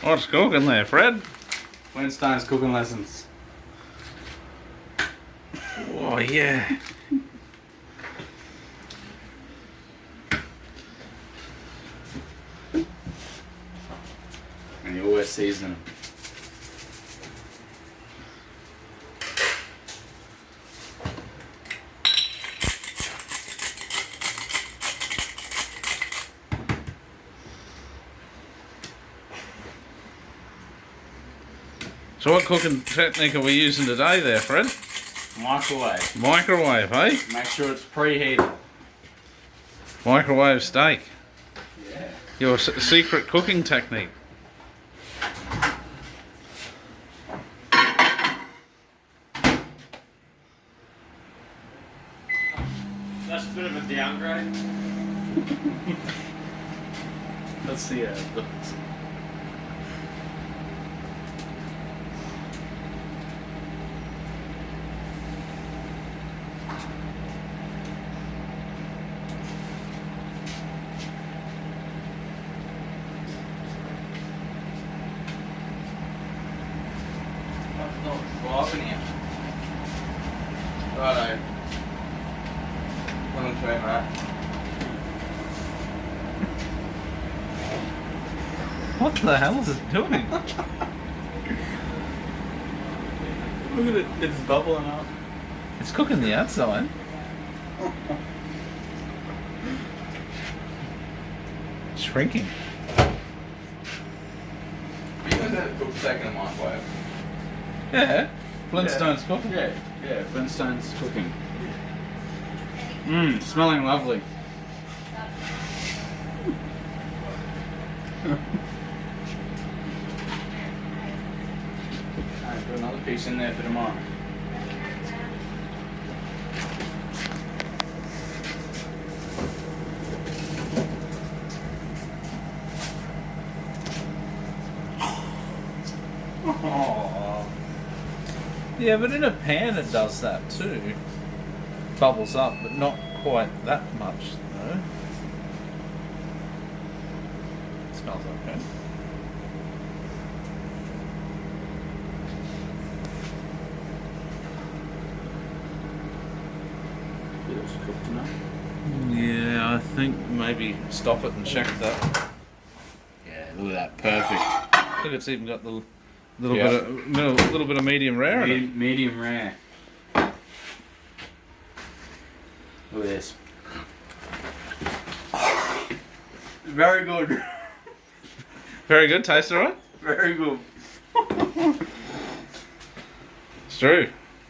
What's cooking there, Fred? Flintstone's cooking lessons. Oh, yeah. And you always season them. So what cooking technique are we using today there, Fred? Microwave. Microwave, eh? Make sure it's preheated. Microwave steak. Yeah. Your secret cooking technique. That's a bit of a downgrade. Let's see how it looks. Driving here. Righto. One and two, mate. What the hell is it doing? Look at it, it's bubbling up. It's cooking the outside. Shrinking. You guys had it cooked steak in a microwave? Yeah. Flintstone's cooking. Yeah, Flintstone's cooking. Mmm, smelling lovely. Alright, put another piece in there for tomorrow. Oh. Yeah, but in a pan it does that too. Bubbles up, but not quite that much, though. Smells okay. It's cooked enough. Yeah, I think maybe stop it and check that. Yeah, look at that, perfect. I think it's even got the little Yeah. little bit of medium rare in it. Medium rare. Look at this. Very good. Very good. Taste it, right? Very good. It's true.